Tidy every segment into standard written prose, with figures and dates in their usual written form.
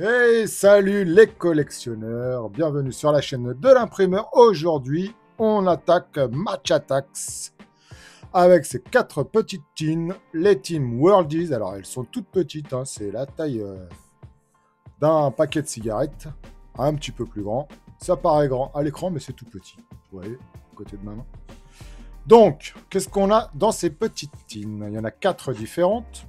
Hey, salut les collectionneurs, bienvenue sur la chaîne de l'imprimeur. Aujourd'hui, on attaque Match Attax avec ces 4 petites tines, les Team Worldies. Alors, elles sont toutes petites, hein, c'est la taille d'un paquet de cigarettes, un petit peu plus grand. Ça paraît grand à l'écran, mais c'est tout petit. Vous voyez, à côté de ma main. Donc, qu'est-ce qu'on a dans ces petites tines? Il y en a 4 différentes.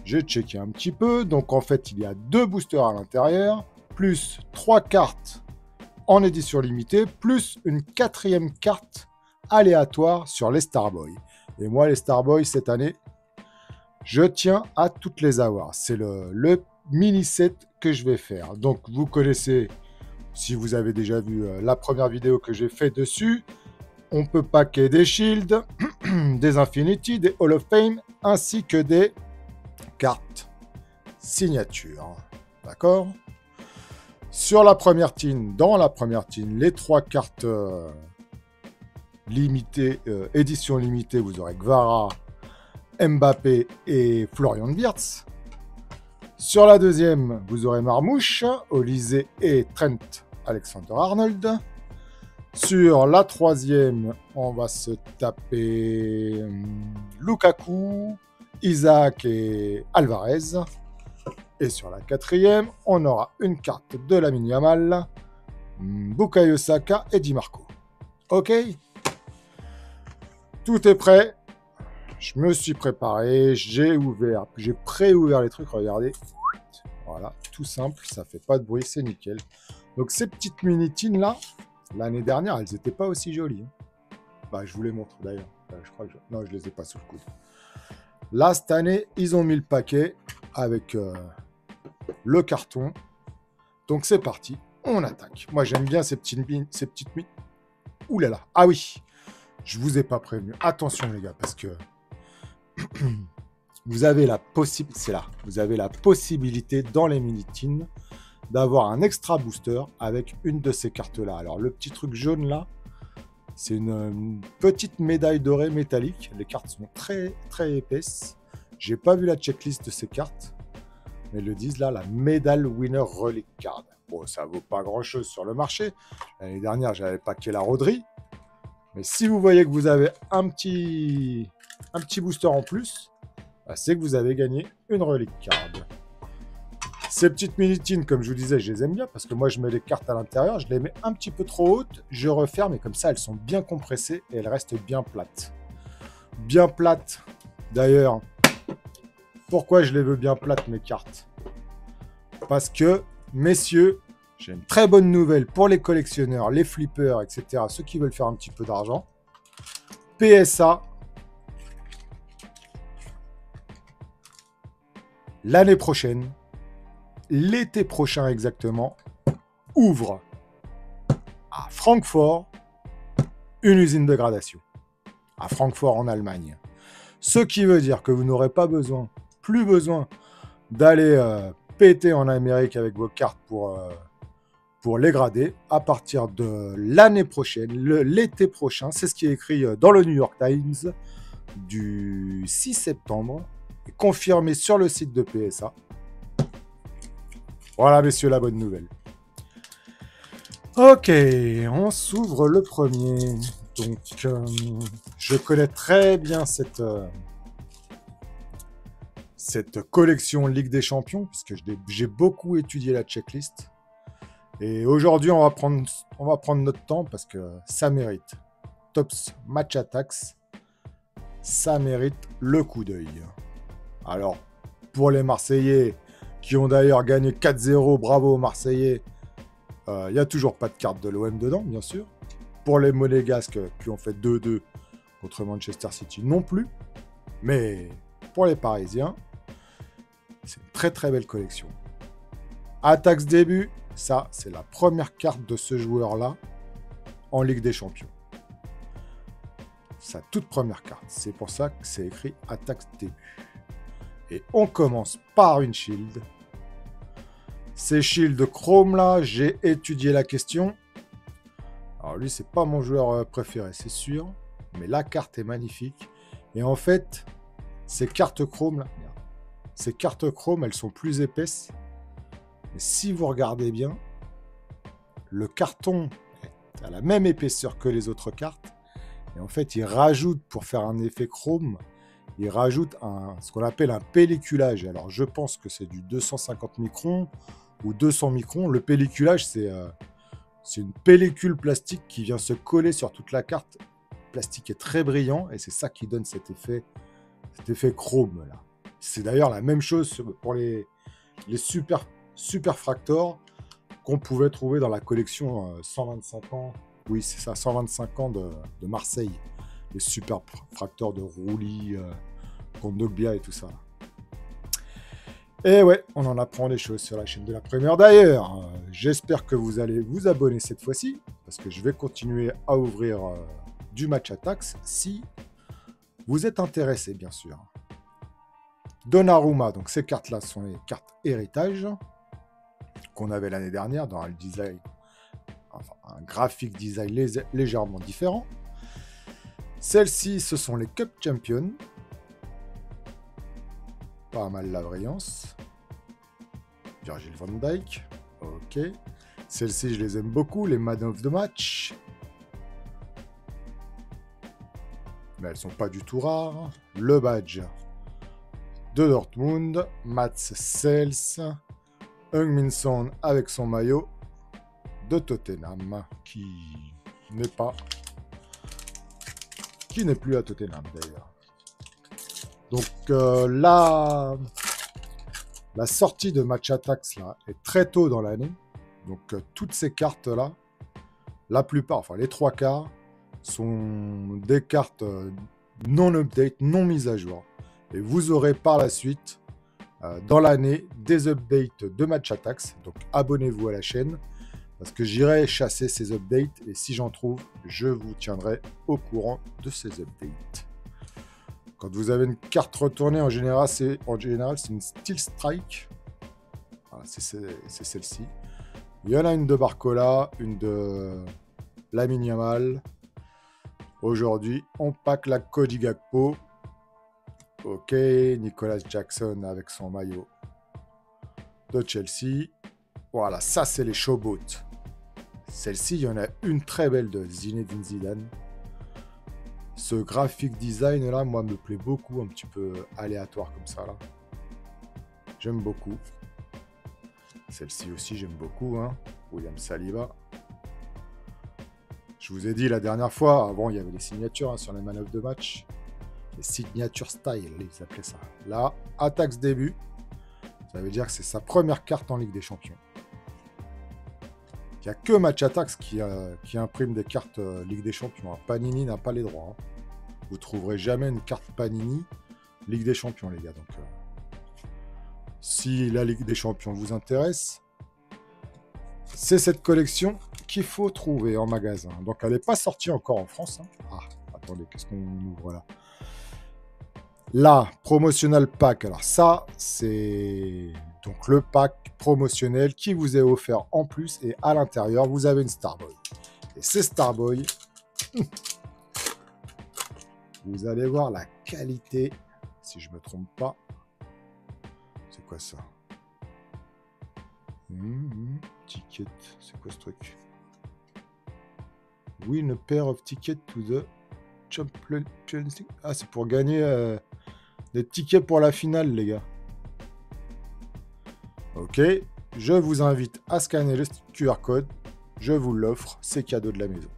J'ai checké un petit peu, donc en fait il y a 2 boosters à l'intérieur, plus 3 cartes en édition limitée, plus une 4e carte aléatoire sur les Starboy. Et moi les Starboy cette année, je tiens à toutes les avoir. C'est le mini set que je vais faire. Donc vous connaissez, si vous avez déjà vu la première vidéo que j'ai fait dessus, on peut packer des Shields, des Infinity, des Hall of Fame, ainsi que des carte signature, d'accord. Sur la première team, dans la première team, les 3 cartes limitées, édition limitée, vous aurez Gvara, Mbappé et Florian Wirtz. Sur la deuxième, vous aurez Marmouche, Olysée et Trent Alexander-Arnold. Sur la troisième, on va se taper Lukaku, Isaac et Alvarez. Et sur la quatrième, on aura une carte de Lamine Yamal, Bukayo Saka et Di Marco. Ok, tout est prêt. Je me suis préparé, j'ai pré-ouvert les trucs, regardez. Voilà, tout simple, ça fait pas de bruit, c'est nickel. Donc ces petites mini-tines là, l'année dernière, elles n'étaient pas aussi jolies. Hein. Bah, je vous les montre d'ailleurs. Je crois que non, je les ai pas sous le coude. Là, cette année, ils ont mis le paquet avec le carton. Donc, c'est parti. On attaque. Moi, j'aime bien ces petites mines. Ouh là là. Ah oui. Je vous ai pas prévenu. Attention, les gars, parce que vous avez la possibilité. C'est là. Vous avez la possibilité dans les mini-tines d'avoir un extra booster avec une de ces cartes-là. Alors, le petit truc jaune là, c'est une petite médaille dorée métallique. Les cartes sont très très épaisses. J'ai pas vu la checklist de ces cartes, mais ils le disent là, la Medal Winner Relic Card. Bon, ça vaut pas grand chose sur le marché. L'année dernière, j'avais packé la Rodri. Mais si vous voyez que vous avez un petit booster en plus, bah, c'est que vous avez gagné une Relic Card. Ces petites mini-tines, comme je vous disais, je les aime bien parce que moi, je mets les cartes à l'intérieur, je les mets un petit peu trop hautes, je referme et comme ça, elles sont bien compressées et elles restent bien plates. Bien plates. D'ailleurs, pourquoi je les veux bien plates, mes cartes? Parce que, messieurs, j'ai une très bonne nouvelle pour les collectionneurs, les flippers, etc., ceux qui veulent faire un petit peu d'argent. PSA, l'année prochaine, l'été prochain exactement, ouvre à Francfort une usine de gradation. À Francfort en Allemagne. Ce qui veut dire que vous n'aurez pas besoin, plus besoin d'aller péter en Amérique avec vos cartes pour les grader. À partir de l'année prochaine, l'été prochain, c'est ce qui est écrit dans le New York Times du 6 septembre, et confirmé sur le site de PSA. Voilà, messieurs, la bonne nouvelle. Ok, on s'ouvre le premier. Donc, je connais très bien cette collection Ligue des Champions, puisque j'ai beaucoup étudié la checklist. Et aujourd'hui, on va prendre notre temps, parce que ça mérite. Tops Match Attax, ça mérite le coup d'œil. Alors, pour les Marseillais, qui ont d'ailleurs gagné 4-0, bravo aux Marseillais, il n'y a toujours pas de carte de l'OM dedans, bien sûr. Pour les Monégasques, qui ont fait 2-2 contre Manchester City, non plus. Mais pour les Parisiens, c'est une très très belle collection. Attax début, ça, c'est la première carte de ce joueur-là en Ligue des Champions. Sa toute première carte. C'est pour ça que c'est écrit Attax début. Et on commence par une Shield. Ces Shield Chrome là, j'ai étudié la question. Alors lui, c'est pas mon joueur préféré, c'est sûr. Mais la carte est magnifique. Et en fait, ces cartes Chrome là, ces cartes Chrome, elles sont plus épaisses. Mais si vous regardez bien, le carton est à la même épaisseur que les autres cartes. Et en fait, il rajoute, pour faire un effet chrome, il rajoute ce qu'on appelle un pelliculage. Alors, je pense que c'est du 250 microns ou 200 microns. Le pelliculage, c'est une pellicule plastique qui vient se coller sur toute la carte. Le plastique est très brillant et c'est ça qui donne cet effet chrome là. C'est d'ailleurs la même chose pour les super fractors qu'on pouvait trouver dans la collection 125 ans. Oui, c'est ça, 125 ans de Marseille. Les super fractors de Rouly, Kondogbia et tout ça. Et ouais, on en apprend des choses sur la chaîne de la Première. D'ailleurs, j'espère que vous allez vous abonner cette fois-ci, parce que je vais continuer à ouvrir du match Attacks si vous êtes intéressé, bien sûr. Donnarumma, donc ces cartes-là sont les cartes héritage qu'on avait l'année dernière dans un design, enfin un graphique design légèrement différent. Celles-ci, ce sont les Cup Champions. Pas mal la brillance. Virgil van Dijk. Ok. Celles-ci, je les aime beaucoup, les Man of the Match. Mais elles sont pas du tout rares. Le badge de Dortmund. Mats Sels. Heung-min Son avec son maillot de Tottenham, qui n'est plus à Tottenham d'ailleurs. Donc la sortie de Match Attacks là est très tôt dans l'année. Donc toutes ces cartes là, la plupart, enfin les trois quarts, sont des cartes non update, non mises à jour. Et vous aurez par la suite dans l'année des updates de Match Attacks. Donc abonnez-vous à la chaîne parce que j'irai chasser ces updates et si j'en trouve, je vous tiendrai au courant de ces updates. Quand vous avez une carte retournée, en général, c'est une Steel Strike. Voilà, c'est celle-ci. Il y en a une de Barcola, une de Lamine Yamal. Aujourd'hui, on pack la Cody Gakpo. Ok, Nicolas Jackson avec son maillot de Chelsea. Voilà, ça c'est les showboats. Celle-ci, il y en a une très belle de Zinedine Zidane. Ce graphic design là, moi, me plaît beaucoup, un petit peu aléatoire comme ça là. J'aime beaucoup. Celle-ci aussi, j'aime beaucoup, hein. William Saliba. Je vous ai dit la dernière fois, avant il y avait les signatures hein, sur les manœuvres de match. Les signature style, ils appelaient ça. Là, Attacks début, ça veut dire que c'est sa première carte en Ligue des Champions. Il n'y a que Match Attacks qui imprime des cartes Ligue des Champions. Panini n'a pas les droits. Hein. Vous ne trouverez jamais une carte Panini Ligue des Champions, les gars. Donc, si la Ligue des Champions vous intéresse, c'est cette collection qu'il faut trouver en magasin. Donc, elle n'est pas sortie encore en France. Hein. Ah, attendez, qu'est-ce qu'on ouvre là? Là, promotional pack. Alors ça, c'est donc le pack promotionnel qui vous est offert en plus. Et à l'intérieur, vous avez une Starboy. Et ces Starboy, vous allez voir la qualité, si je ne me trompe pas. C'est quoi ça? Ticket, c'est quoi ce truc? Win a pair of tickets to the Champions League. Ah, c'est pour gagner des tickets pour la finale, les gars. Ok, je vous invite à scanner le QR code. Je vous l'offre, c'est cadeau de la maison.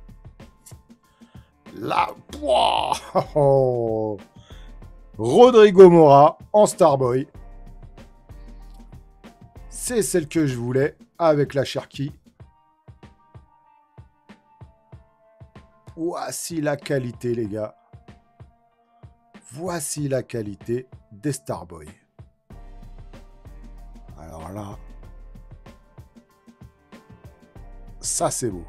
Là, oh, Rodrigo Mora en Starboy. C'est celle que je voulais avec la Cherki. Voici la qualité, les gars. Voici la qualité des Starboy. Alors là, ça c'est beau.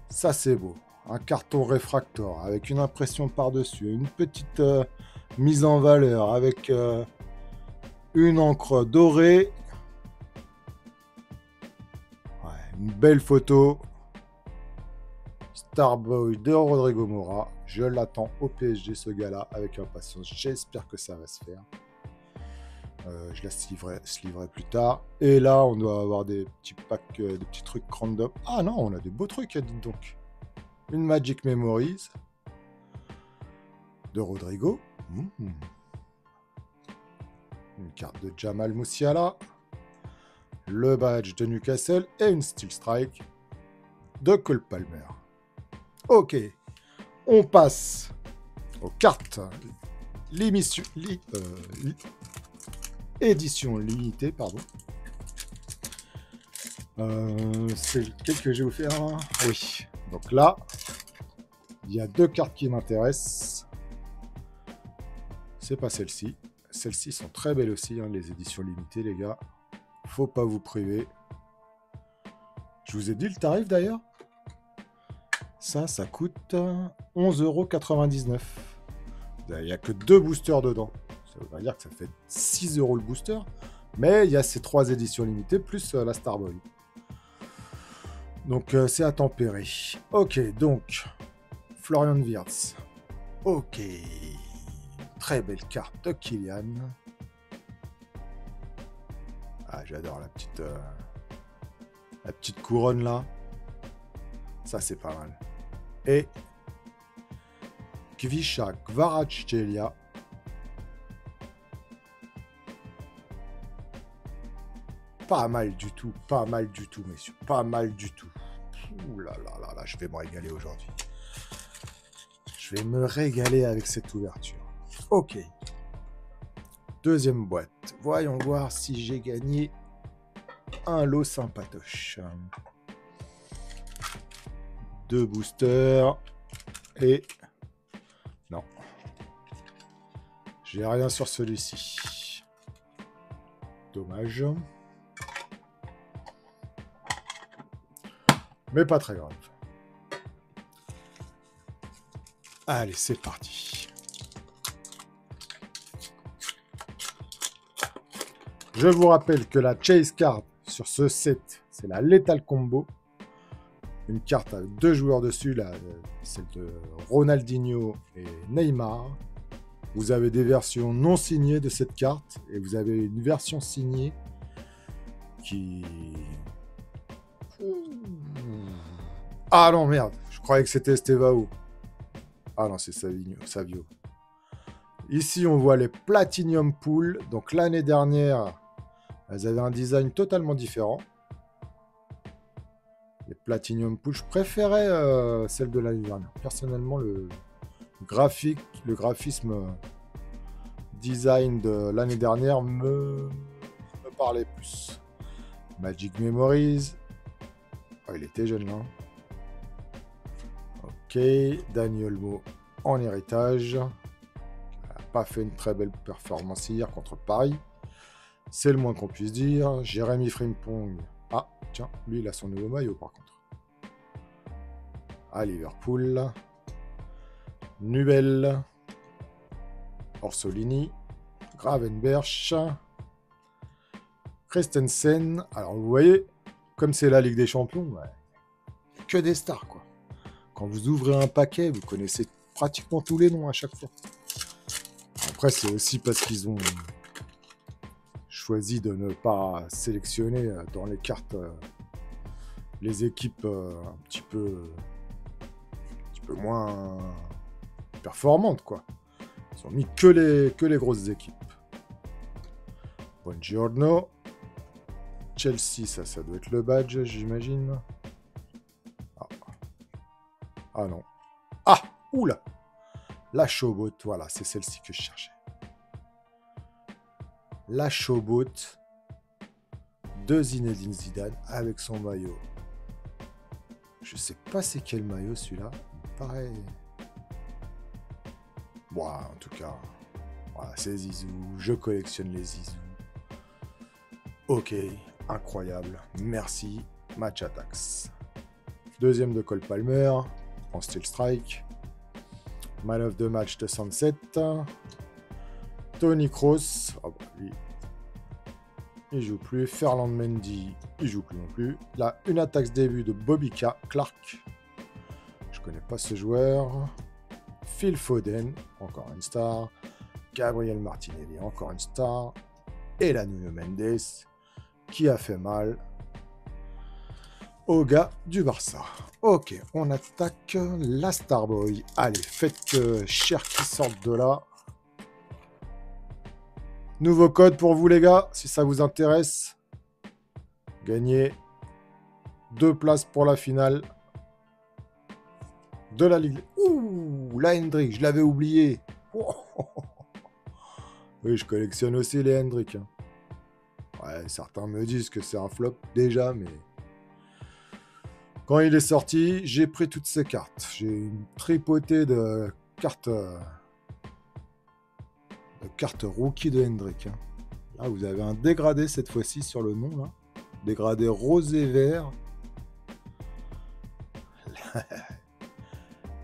Ça c'est beau. Un carton réfractor avec une impression par-dessus, une petite mise en valeur avec une encre dorée. Ouais, une belle photo. Starboy de Rodrigo Mora. Je l'attends au PSG, ce gars-là, avec impatience. J'espère que ça va se faire. Je laisse se livrer plus tard. Et là, on doit avoir des petits packs, des petits trucs random. Ah non, on a des beaux trucs, dites donc. Une Magic Memories de Rodrigo. Une carte de Jamal Musiala. Le badge de Newcastle et une Steel Strike de Cole Palmer. Ok, on passe aux cartes édition limitée, pardon. C'est lequel que je vais vous faire là? Oui, donc là, il y a deux cartes qui m'intéressent. C'est pas celle-ci. Celles-ci sont très belles aussi, hein, les éditions limitées, les gars. Faut pas vous priver. Je vous ai dit le tarif d'ailleurs. Ça coûte 11,99 €. Il n'y a que 2 boosters dedans. Ça veut dire que ça fait 6 € le booster. Mais il y a ces 3 éditions limitées, plus la Starboy. Donc c'est à tempérer. Ok, donc Florian Wirtz. Ok. Très belle carte de Kylian. Ah, j'adore la petite couronne là. Ça, c'est pas mal. Et Kvisha Kvaratskhelia. Pas mal du tout, messieurs. Pas mal du tout. Ouh là là là là, je vais me régaler aujourd'hui. Je vais me régaler avec cette ouverture. Ok. Deuxième boîte. Voyons voir si j'ai gagné un lot sympatoche. 2 boosters. Et... non. J'ai rien sur celui-ci. Dommage. Mais pas très grave. Allez, c'est parti. Je vous rappelle que la Chase Card sur ce set, c'est la Lethal Combo. Une carte avec 2 joueurs dessus, celle de Ronaldinho et Neymar. Vous avez des versions non signées de cette carte et vous avez une version signée qui... ah non, merde, je croyais que c'était Estevao. Ah non, c'est Savio. Ici, on voit les Platinum Pool. Donc l'année dernière, elles avaient un design totalement différent. Les Platinum Pool, je préférais celle de l'année dernière. Personnellement, le graphisme design de l'année dernière me parlait plus. Magic Memories. Oh, il était jeune là. Ok, Dani Olmo en héritage. Il n'a pas fait une très belle performance hier contre Paris. C'est le moins qu'on puisse dire. Jérémy Frimpong. Ah, tiens, lui, il a son nouveau maillot par contre. À Liverpool. Nubel. Orsolini. Gravenberch. Christensen. Alors, vous voyez, comme c'est la Ligue des Champions, ouais, que des stars, quoi. Quand vous ouvrez un paquet, vous connaissez pratiquement tous les noms à chaque fois. Après, c'est aussi parce qu'ils ont choisi de ne pas sélectionner dans les cartes les équipes un petit peu moins performantes, quoi. Ils ont mis que les grosses équipes. Buongiorno. Chelsea, ça doit être le badge, j'imagine. Ah non. Ah, oula. La Showboat, voilà, c'est celle-ci que je cherchais. La Showboat de Zinedine Zidane avec son maillot. Je sais pas c'est quel maillot celui-là. Pareil. Bon, en tout cas, voilà, c'est Zizou. Je collectionne les Zizou. Ok, incroyable. Merci. Match Attacks. Deuxième de Cole Palmer. En Steel Strike. Man of the Match de Sunset. Tony Kroos. Oh bah, lui, il joue plus. Ferland Mendy, il joue plus non plus. Là, une attaque début de Bobby Clark. Je connais pas ce joueur. Phil Foden, encore une star. Gabriel Martinelli, encore une star. et la Nuno Mendes qui a fait mal au gars du Barça. Ok, on attaque la Starboy. Allez, faites cher qui sortent de là. Nouveau code pour vous les gars, si ça vous intéresse. Gagnez 2 places pour la finale de la Ligue. Ouh, la Hendrick, je l'avais oublié. Oh. Oui, je collectionne aussi les Hendrick. Hein. Ouais, certains me disent que c'est un flop déjà, mais... Quand il est sorti, j'ai pris toutes ces cartes. J'ai une tripotée de cartes rookie de Hendrick. Hein. Là, vous avez un dégradé cette fois-ci sur le nom. Là. Dégradé rose et vert.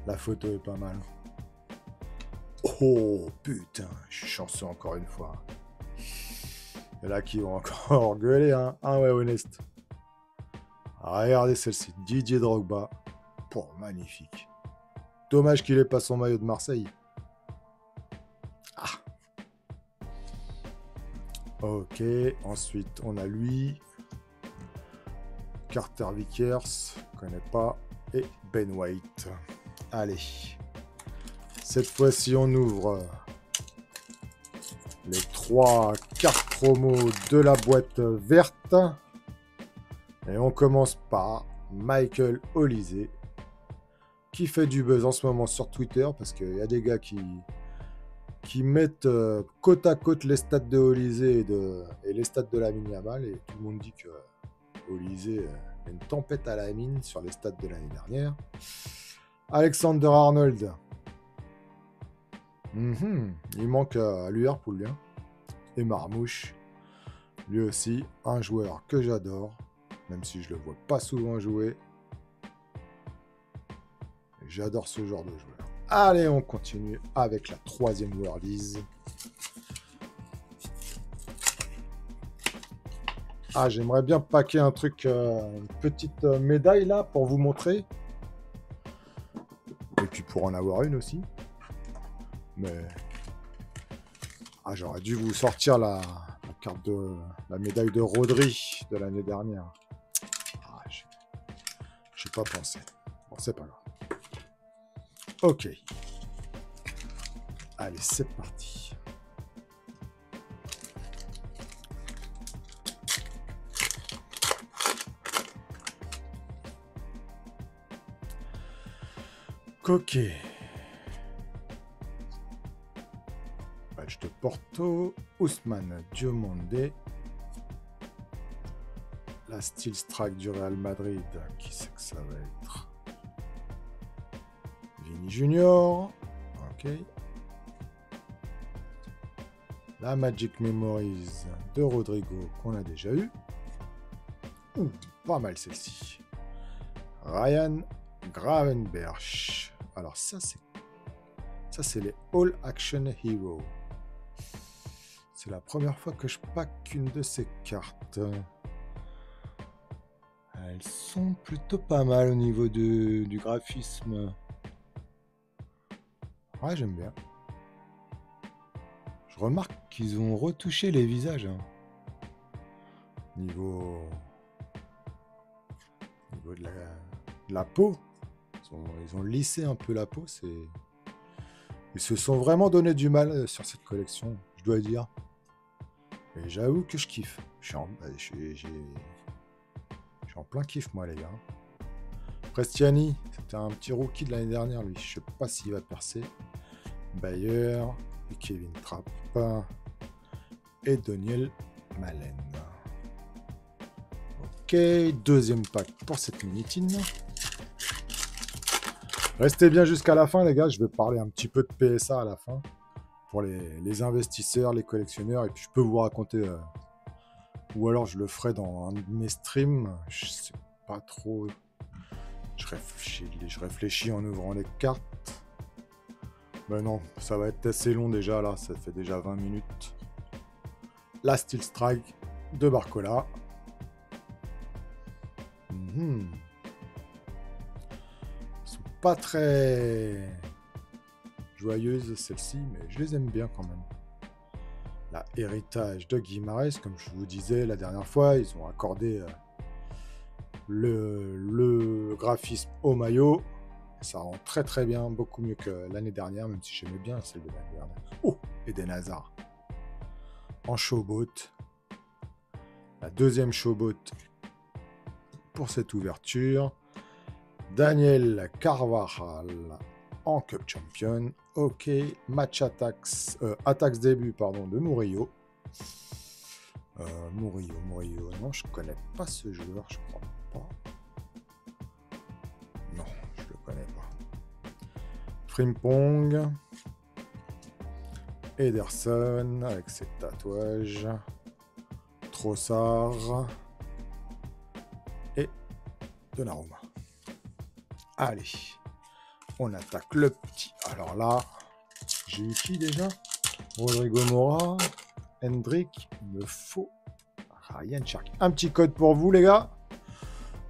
La photo est pas mal. Oh putain, je suis chanceux encore une fois. Et là qui vont encore gueuler, hein. Ah ouais, honnête. Regardez celle-ci, Didier Drogba. Oh, magnifique. Dommage qu'il ait pas son maillot de Marseille. Ah. Ok, ensuite on a lui. Carter Vickers, je connais pas. Et Ben White. Allez. Cette fois-ci, on ouvre les 3 cartes promo de la boîte verte. Et on commence par Michael Olise, qui fait du buzz en ce moment sur Twitter, parce qu'il y a des gars qui mettent côte à côte les stats de Olise et les stats de Lamine Yamal, et tout le monde dit que Olise a une tempête à la mine sur les stats de l'année dernière. Alexander Arnold. Il manque à Liverpool, hein. Et Marmouche, lui aussi, un joueur que j'adore, même si je le vois pas souvent jouer. J'adore ce genre de joueur. Allez, on continue avec la 3e Worldies. Ah, j'aimerais bien paquer un truc, une petite médaille là pour vous montrer. Et puis pour en avoir une aussi. Mais... Ah, j'aurais dû vous sortir la carte de... la médaille de Rodri de l'année dernière. Ah, j'ai pas pensé. Bon, c'est pas grave. Ok. Allez, c'est parti. Coquet. Badge de Porto. Ousmane Diomande. La Steel Strike du Real Madrid. Qui c'est que ça va être? Vini Junior. Ok. La Magic Memories de Rodrigo qu'on a déjà eu. Ouh, pas mal celle-ci. Ryan Gravenberch. Alors ça c'est les All Action Hero. C'est la première fois que je pack une de ces cartes. Elles sont plutôt pas mal au niveau du graphisme. Ouais, j'aime bien. Je remarque qu'ils ont retouché les visages. Hein. Niveau de la peau. Ils ont lissé un peu la peau. Ils se sont vraiment donné du mal sur cette collection, je dois dire. Et j'avoue que je kiffe. Je suis en plein kiff, moi, les gars. Prestiani, c'était un petit rookie de l'année dernière, lui. Je sais pas s'il va percer. Bayer, et Kevin Trapp, et Daniel Malen. Ok, deuxième pack pour cette mini-tine. Restez bien jusqu'à la fin, les gars. Je vais parler un petit peu de PSA à la fin. Pour les investisseurs, les collectionneurs. Et puis, je peux vous raconter... ou alors, je le ferai dans un de mes streams. Je sais pas trop... Je réfléchis en ouvrant les cartes. Ben non, ça va être assez long déjà, là. Ça fait déjà 20 minutes. La Steel Strike de Barcola. Pas très joyeuse celle-ci, mais je les aime bien quand même. héritage de Guimarães, comme je vous disais la dernière fois, ils ont accordé le graphisme au maillot. Ça rend très très bien, beaucoup mieux que l'année dernière, même si j'aimais bien celle de l'année dernière. Oh, Eden Hazard en showboat. La deuxième showboat pour cette ouverture. Daniel Carvajal en Cup Champion. Ok, match attacks, attacks début pardon, de Murillo. Murillo, non, je connais pas ce joueur, je crois pas. Non, je le connais pas. Frimpong. Ederson avec ses tatouages. Trossard. Et Donnarumma. Allez, on attaque le petit. Alors là, j'ai eu qui déjà? Rodrigo Mora, Hendrick, il me faut Ryan Cherki. Un petit code pour vous les gars.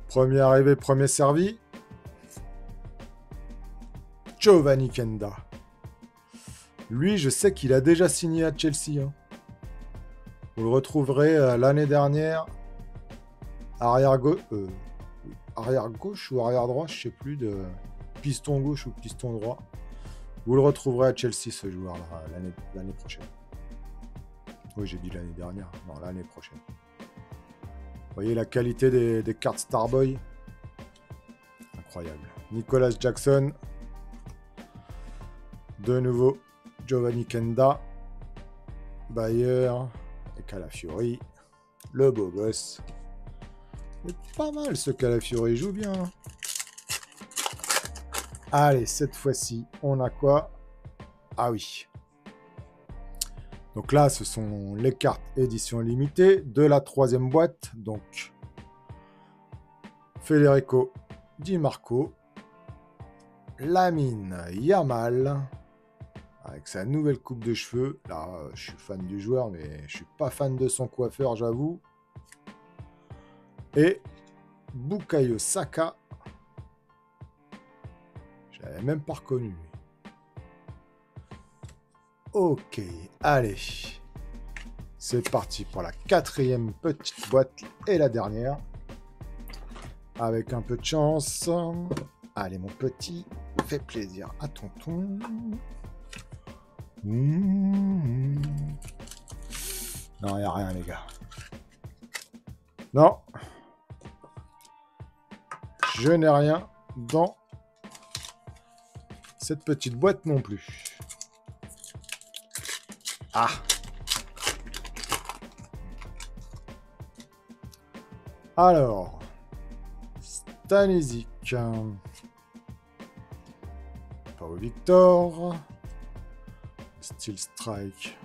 Premier arrivé, premier servi. Giovanni Kenda. Lui, je sais qu'il a déjà signé à Chelsea. Hein. Vous le retrouverez l'année dernière. Arrière gauche ou arrière droit, je sais plus, de piston gauche ou piston droit. Vous le retrouverez à Chelsea, ce joueur-là, l'année prochaine. Oui, j'ai dit l'année dernière. Non, l'année prochaine. Vous voyez la qualité des cartes Starboy? Incroyable. Nicolas Jackson. De nouveau, Giovanni Kenda. Bayer. Et Calafiori. Le beau gosse. C'est pas mal ce Calafiori, il joue bien. Allez, cette fois-ci, on a quoi? Ah oui. Donc là, ce sont les cartes édition limitée de la troisième boîte. Donc, Federico Di Marco, Lamine Yamal, avec sa nouvelle coupe de cheveux. Là, je suis fan du joueur, mais je suis pas fan de son coiffeur, j'avoue. Et Bukayo Saka. Je l'avais même pas reconnu. Ok, allez. C'est parti pour la quatrième petite boîte et la dernière. Avec un peu de chance. Allez mon petit, fais plaisir à tonton. Non, il n'y a rien les gars. Non. Je n'ai rien dans cette petite boîte non plus. Ah. Alors, Stanisic, Pau Victor, Steel Strike,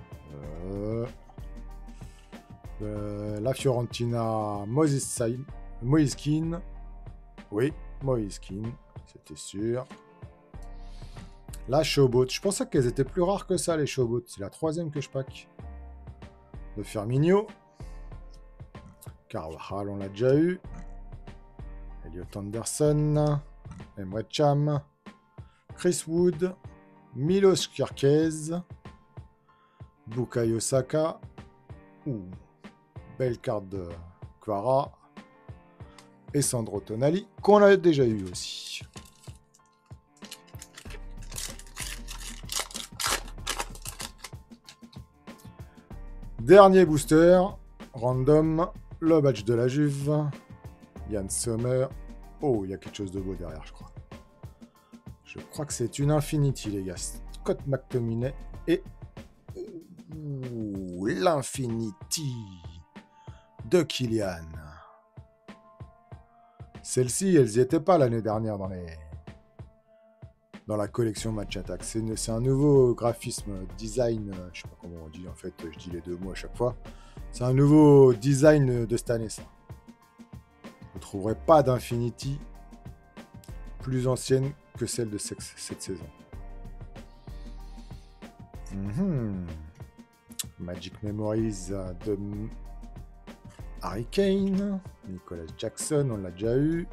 la Fiorentina, Moiskin, oui, Moiskin, c'était sûr. La Showboat, je pensais qu'elles étaient plus rares que ça les Showboats, c'est la troisième que je pack. De Firmino. Carvajal, on l'a déjà eu. Elliot Anderson. Emre Can. Chris Wood. Milos Kerkez. Bukayo Saka. Belle carte de Kvara. Et Sandro Tonali, qu'on a déjà eu aussi. Dernier booster. Random. Le badge de la Juve. Yann Sommer. Oh, il y a quelque chose de beau derrière, je crois. Je crois que c'est une Infinity, les gars. Scott McTominay et l'Infinity de Kylian. Celles-ci, elles n'y étaient pas l'année dernière dans la collection Match Attack. C'est un nouveau graphisme, design, je sais pas comment on dit, en fait, je dis les deux mots à chaque fois. C'est un nouveau design de cette année, ça. Vous ne trouverez pas d'Infinity plus ancienne que celle de cette saison. Magic Memories de Harry Kane, Nicolas Jackson, on l'a déjà eu.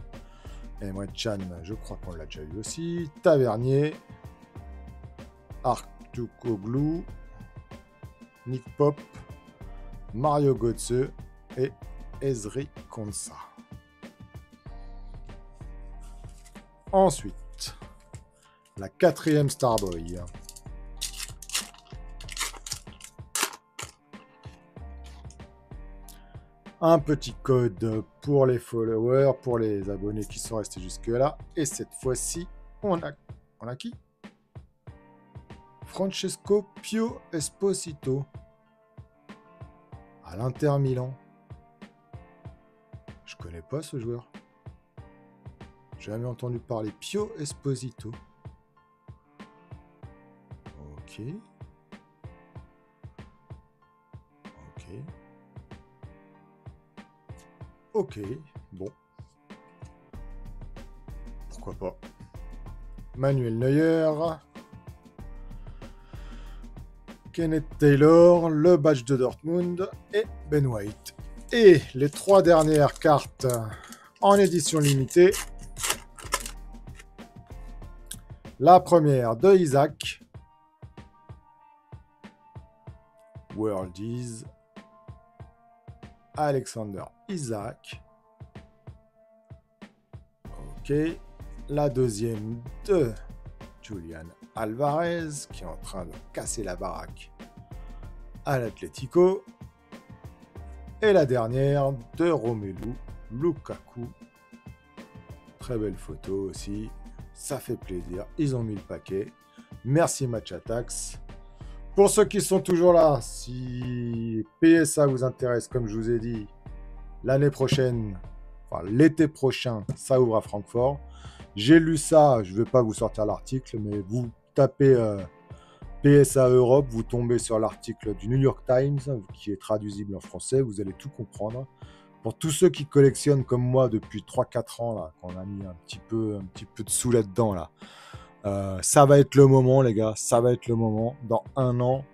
Emre Can, je crois qu'on l'a déjà eu aussi. Tavernier, Artukoglou, Nick Pop, Mario Götze et Ezri Konsa. Ensuite, la 4e Starboy. Un petit code pour les followers, pour les abonnés qui sont restés jusque-là. Et cette fois-ci, on a qui? Francesco Pio Esposito. À l'Inter Milan. Je connais pas ce joueur. J'ai jamais entendu parler. Pio Esposito. Ok. Ok. Ok. Bon. Pourquoi pas. Manuel Neuer. Kenneth Taylor, le badge de Dortmund et Ben White. Et les 3 dernières cartes en édition limitée. La première de Isaac. Worldies. Alexander Isaac. Ok. La deuxième de Julian Alvarez, qui est en train de casser la baraque à l'Atlético. Et la dernière de Romelu Lukaku. Très belle photo aussi. Ça fait plaisir. Ils ont mis le paquet. Merci Match Attacks. Pour ceux qui sont toujours là, si PSA vous intéresse, comme je vous ai dit, l'année prochaine, enfin l'été prochain, ça ouvre à Francfort. J'ai lu ça, je ne vais pas vous sortir l'article, mais vous tapez PSA Europe, vous tombez sur l'article du New York Times, qui est traduisible en français, vous allez tout comprendre. Pour tous ceux qui collectionnent comme moi depuis 3-4 ans, là, qu'on a mis un petit peu de sous là-dedans, là, ça va être le moment, les gars, ça va être le moment. Dans 1 an,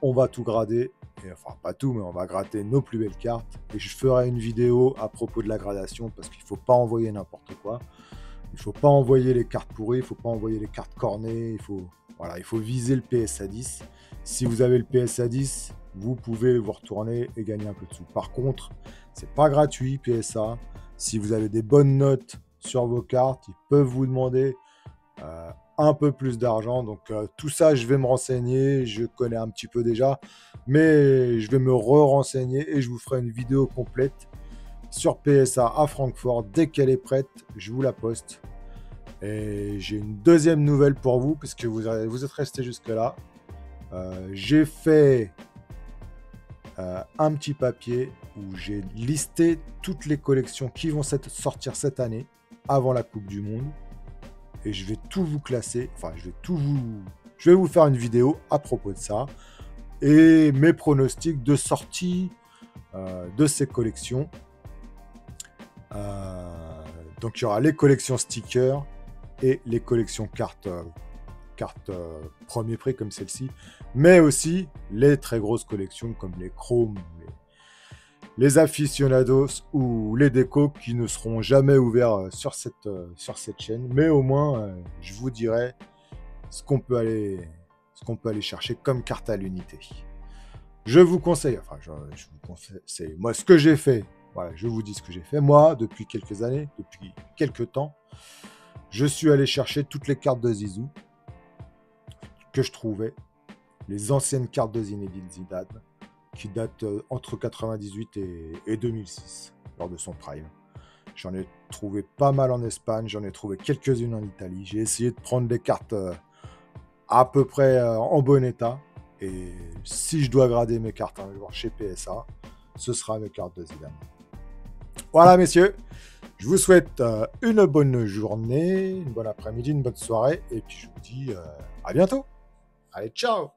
on va tout grader. Et, enfin, pas tout, mais on va gratter nos plus belles cartes. Et je ferai une vidéo à propos de la gradation, parce qu'il ne faut pas envoyer n'importe quoi. Il ne faut pas envoyer les cartes pourries, il ne faut pas envoyer les cartes cornées. Il faut viser le PSA 10. Si vous avez le PSA 10, vous pouvez vous retourner et gagner un peu de sous. Par contre, c'est pas gratuit PSA. Si vous avez des bonnes notes sur vos cartes, ils peuvent vous demander un peu plus d'argent. Donc tout ça, je vais me renseigner. Je connais un petit peu déjà, mais je vais me renseigner et je vous ferai une vidéo complète sur PSA à Francfort. Dès qu'elle est prête, je vous la poste. Et j'ai une deuxième nouvelle pour vous, puisque vous êtes restés jusque-là. J'ai fait un petit papier où j'ai listé toutes les collections qui vont sortir cette année, avant la Coupe du Monde. Et je vais tout vous classer. Enfin, je vais vous faire une vidéo à propos de ça. Et mes pronostics de sortie de ces collections. Donc il y aura les collections stickers et les collections cartes premier prix comme celle-ci, mais aussi les très grosses collections comme les chromes, les aficionados ou les décos qui ne seront jamais ouverts sur cette chaîne, mais au moins je vous dirai ce qu'on peut aller chercher comme carte à l'unité. Je vous conseille, c'est moi ce que j'ai fait. Voilà, je vous dis ce que j'ai fait. Moi, depuis quelques années, depuis quelques temps, je suis allé chercher toutes les cartes de Zizou que je trouvais, les anciennes cartes de Zinedine Zidane, qui datent entre 98 et 2006, lors de son prime. J'en ai trouvé pas mal en Espagne, j'en ai trouvé quelques-unes en Italie. J'ai essayé de prendre des cartes à peu près en bon état. Et si je dois grader mes cartes un jour chez PSA, ce sera mes cartes de Zidane. Voilà, messieurs, je vous souhaite une bonne journée, une bonne après-midi, une bonne soirée, et puis je vous dis à bientôt. Allez, ciao!